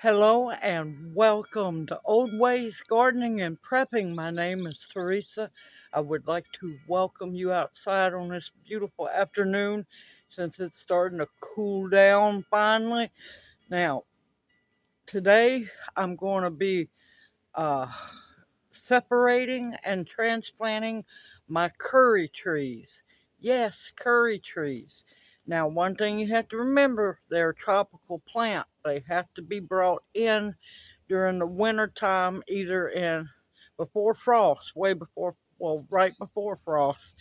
Hello and welcome to Old Ways Gardening and Prepping. My name is Teresa. I would like to welcome you outside on this beautiful afternoon since it's starting to cool down finally. Now, today I'm going to be uh, separating and transplanting my curry trees. Yes, curry trees. Now, one thing you have to remember, they're a tropical plant. They have to be brought in during the winter time, either in before frost, way before, well, right before frost,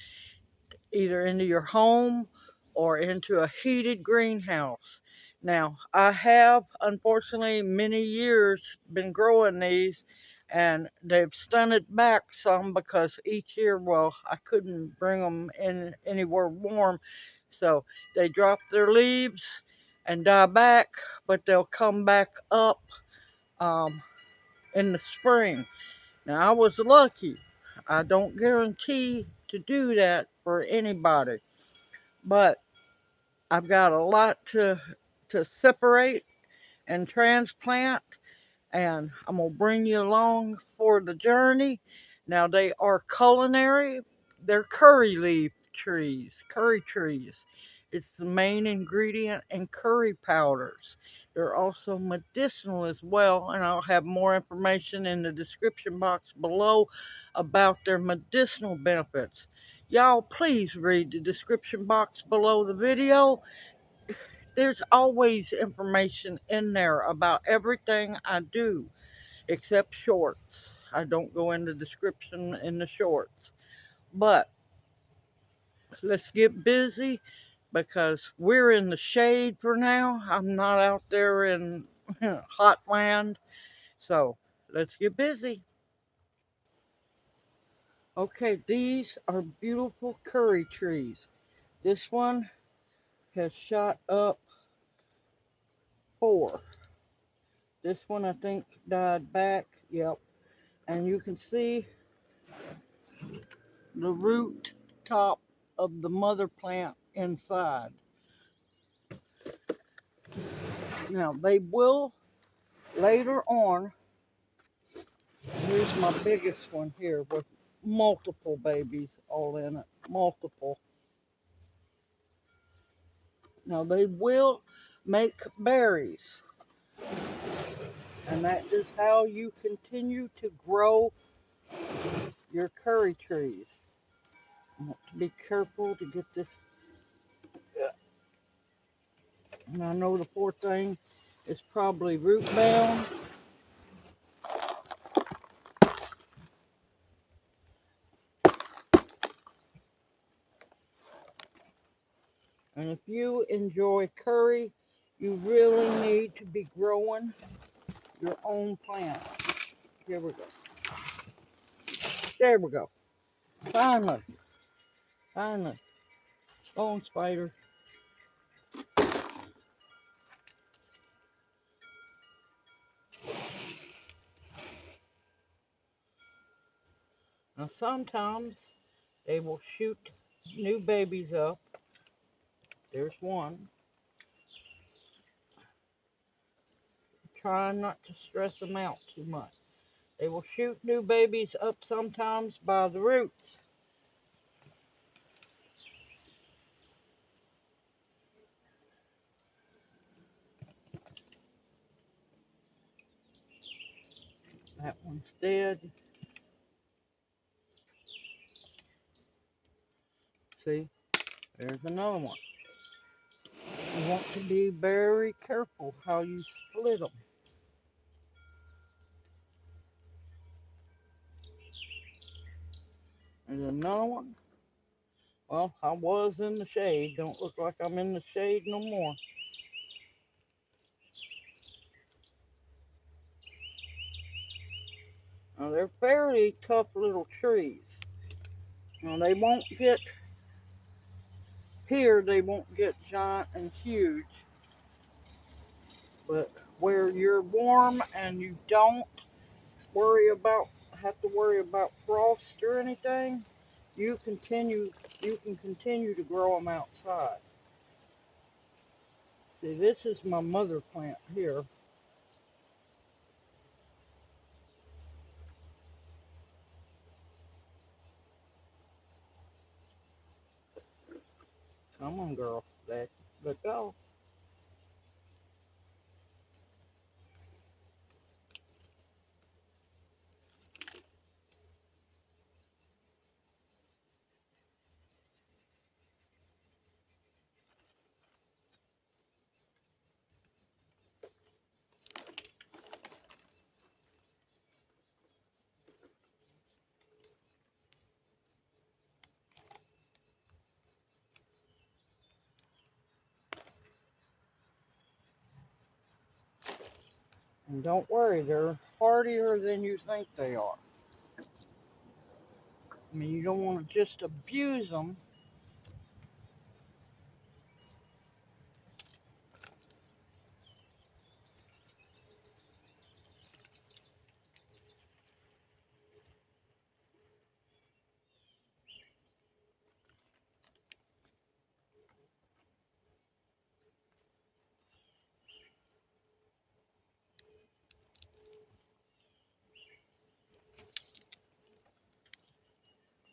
either into your home or into a heated greenhouse. Now, I have, unfortunately, many years been growing these, and they've stunted back some because each year, well, I couldn't bring them in anywhere warm. So they drop their leaves and die back, but they'll come back up um, in the spring. Now, I was lucky. I don't guarantee to do that for anybody, but I've got a lot to separate and transplant, and I'm gonna bring you along for the journey. Now they are culinary. They're curry leaf trees, curry trees. It's the main ingredient in curry powders. They're also medicinal as well, and I'll have more information in the description box below about their medicinal benefits. Y'all, please read the description box below the video. There's always information in there about everything I do, except shorts. I don't go into description in the shorts. But let's get busy because we're in the shade for now. I'm not out there in hot land. So let's get busy. Okay, these are beautiful curry trees. This one has shot up 4. This one I think died back. Yep. And you can see the root top of the mother plant inside. Now they will later on, here's my biggest one here with multiple babies all in it, multiple. Now they will make berries, and that is how you continue to grow your curry trees. You have to be careful to get this. And I know the poor thing is probably root bound. And if you enjoy curry, you really need to be growing your own plant. Here we go. There we go. Finally. Finally. Bone spider. Now sometimes they will shoot new babies up. There's one. Try not to stress them out too much. They will shoot new babies up sometimes by the roots. That one's dead. See, there's another one. You want to be very careful how you split them. There's another one. Well, I was in the shade. Don't look like I'm in the shade no more. Now, they're fairly tough little trees. Now, they won't get, here they won't get giant and huge. But where you're warm and you don't have to worry about frost or anything, you can continue to grow them outside. See, this is my mother plant here. Come on, girl. Let go. And don't worry, they're hardier than you think they are. I mean, you don't want to just abuse them.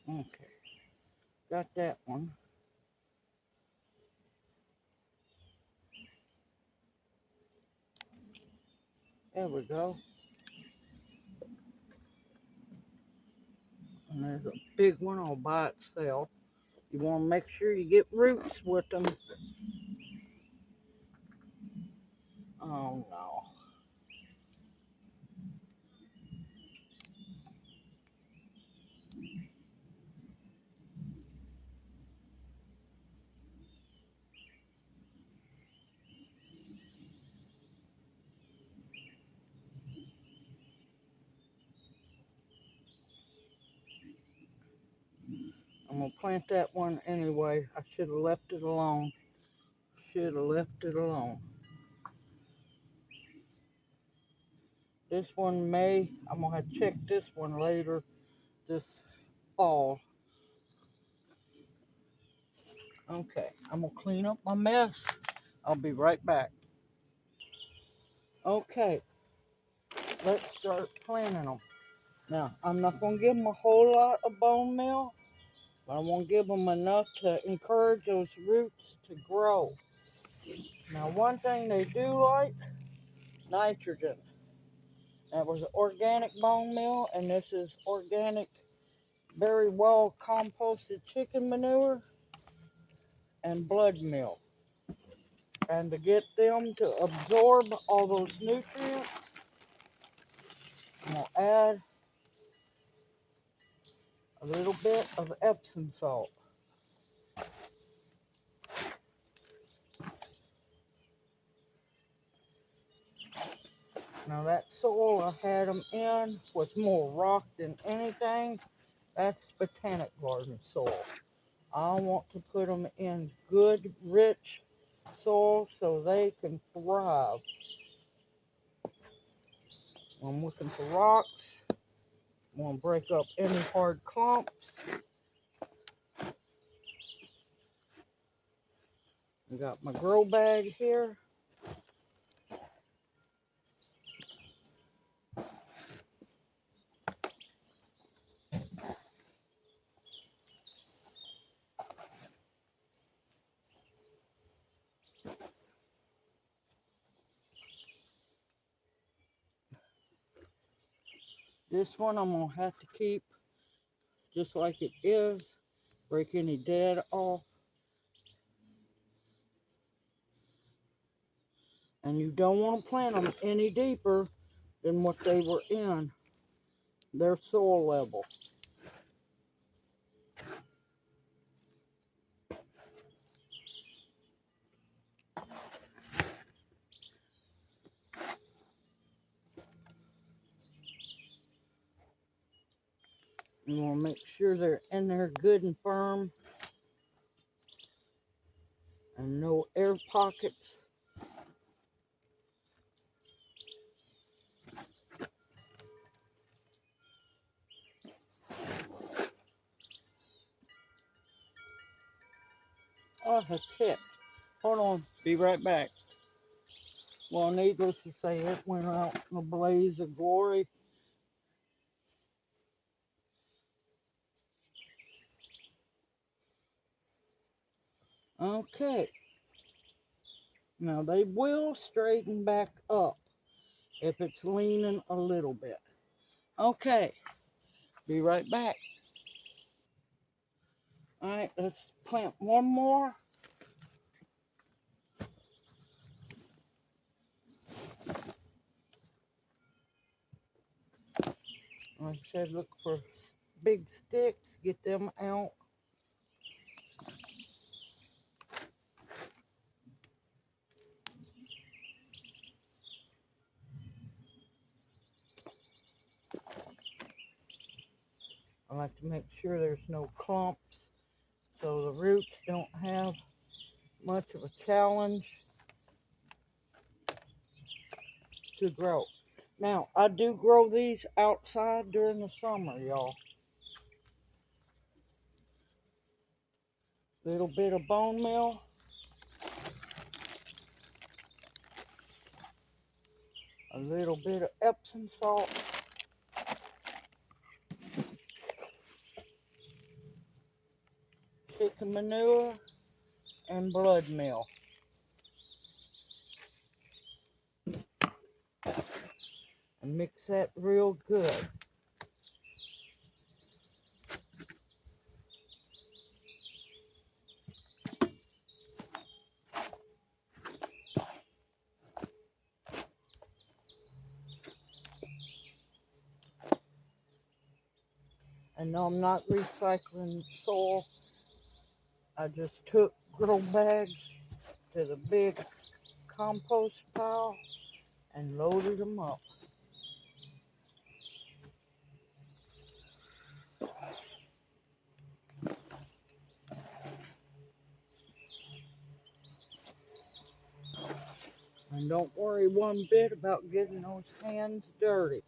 Okay, got that one. There we go. And there's a big one all by itself. You want to make sure you get roots with them. Oh no. I'm going to plant that one anyway. I should have left it alone. Should have left it alone. This one I'm going to have to check this one later this fall. Okay, I'm going to clean up my mess. I'll be right back. Okay, let's start planting them. Now, I'm not going to give them a whole lot of bone meal, but I want to give them enough to encourage those roots to grow. Now, one thing they do like, nitrogen. That was organic bone meal, and this is organic, very well composted chicken manure and blood meal. And to get them to absorb all those nutrients, I'm going to add a little bit of Epsom salt. Now that soil I had them in was more rock than anything. That's botanic garden soil. I want to put them in good, rich soil so they can thrive. I'm looking for rocks. I'm going to break up any hard clumps. I got my grow bag here. This one I'm going to have to keep just like it is. Break any dead off. And you don't want to plant them any deeper than what they were in their soil level. You want to make sure they're in there good and firm and no air pockets. Oh, that's it. Hold on, be right back. Well, needless to say, it went out in a blaze of glory. Okay, now they will straighten back up if it's leaning a little bit. Okay, be right back. All right, let's plant one more. Like I said, look for big sticks, get them out. I like to make sure there's no clumps so the roots don't have much of a challenge to grow. Now, I do grow these outside during the summer, y'all. Little bit of bone meal. A little bit of Epsom salt. Chicken manure and blood meal. And mix that real good. And no, I'm not recycling soil. I just took grow bags to the big compost pile and loaded them up. And don't worry one bit about getting those hands dirty.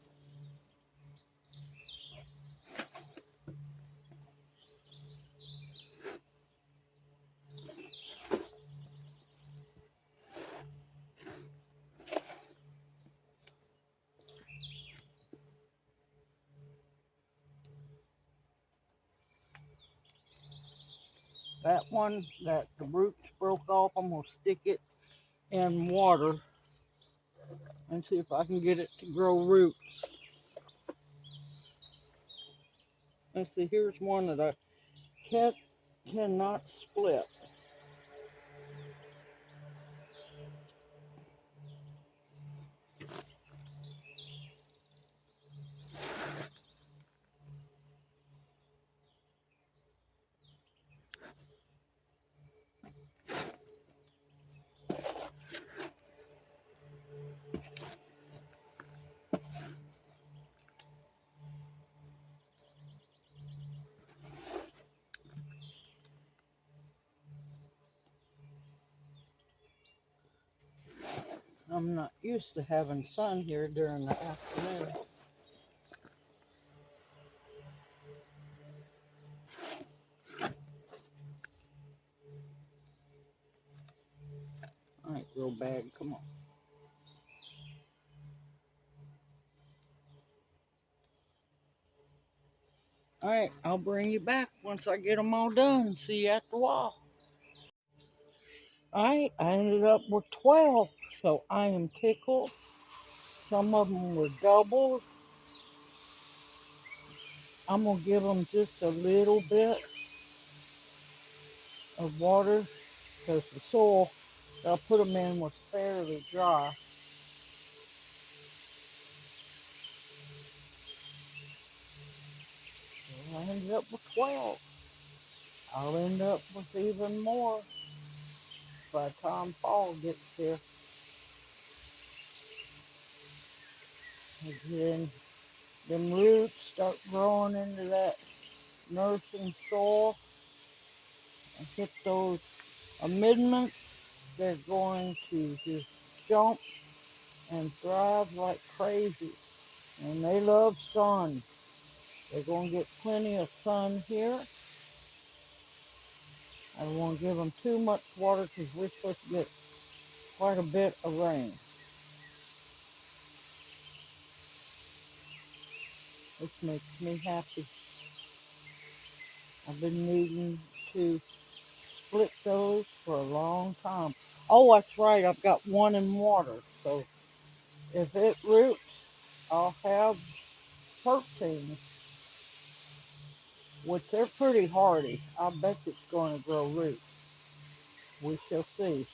That one that the roots broke off, I'm going to stick it in water and see if I can get it to grow roots. Let's see, here's one that I cannot split. I'm not used to having sun here during the afternoon. All right, grow bag, come on. All right, I'll bring you back once I get them all done. See you at the wall. All right, I ended up with 12, so I am tickled. Some of them were doubles. I'm going to give them just a little bit of water because the soil that I put them in was fairly dry. So I ended up with 12. I'll end up with even more by the time fall gets here. Again, them roots start growing into that nursing soil and hit those amendments. They're going to just jump and thrive like crazy. And they love sun. They're going to get plenty of sun here. I don't want to give them too much water because we're supposed to get quite a bit of rain. This makes me happy. I've been needing to split those for a long time. Oh, that's right. I've got one in water. So if it roots, I'll have protein, which they're pretty hardy. I bet it's going to grow roots. We shall see.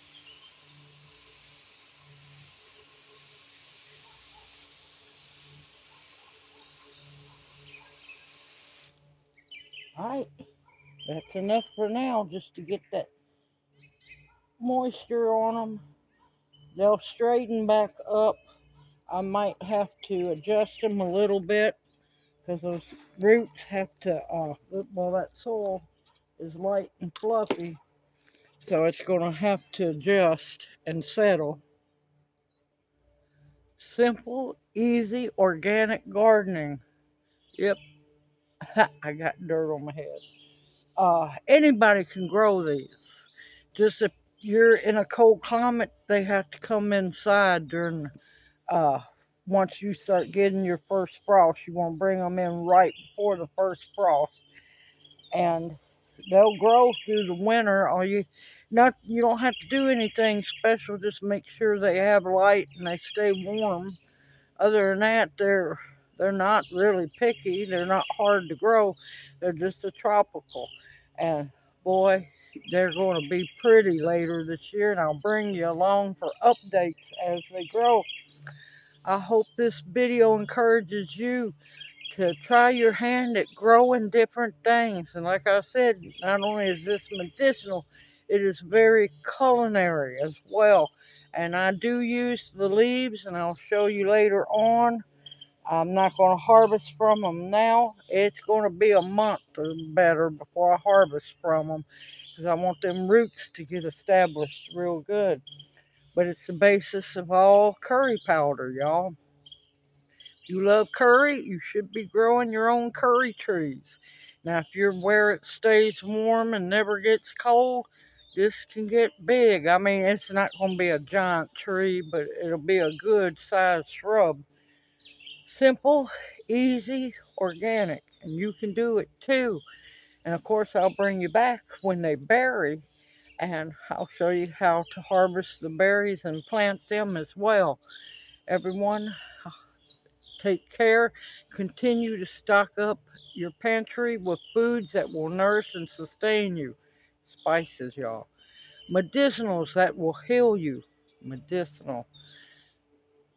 All right, that's enough for now just to get that moisture on them. They'll straighten back up. I might have to adjust them a little bit because those roots have to, well, that soil is light and fluffy, so it's going to have to adjust and settle. Simple, easy, organic gardening. Yep, I got dirt on my head. Anybody can grow these. Just if you're in a cold climate, they have to come inside during, uh, once you start getting your first frost. You want to bring them in right before the first frost, and they'll grow through the winter. Or you don't have to do anything special. Just make sure they have light and they stay warm. Other than that, they're not really picky. They're not hard to grow. They're just a tropical. And boy, they're going to be pretty later this year, and I'll bring you along for updates as they grow. I hope this video encourages you to try your hand at growing different things. And like I said, not only is this medicinal, it is very culinary as well. And I do use the leaves, and I'll show you later on. I'm not going to harvest from them now. It's going to be a month or better before I harvest from them because I want them roots to get established real good. But it's the basis of all curry powder, y'all. You love curry, you should be growing your own curry trees. Now, if you're where it stays warm and never gets cold, this can get big. I mean, it's not going to be a giant tree, but it'll be a good sized shrub. Simple, easy, organic, and you can do it too. And of course, I'll bring you back when they berry, and I'll show you how to harvest the berries and plant them as well. Everyone, take care. Continue to stock up your pantry with foods that will nourish and sustain you. Spices, y'all. Medicinals that will heal you. Medicinal.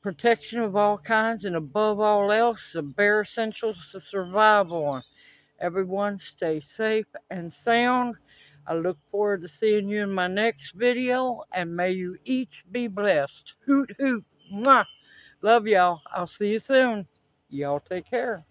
Protection of all kinds, and above all else, the bare essentials to survive on. Everyone stay safe and sound. I look forward to seeing you in my next video, and may you each be blessed. Hoot, hoot. Mwah. Love y'all. I'll see you soon. Y'all take care.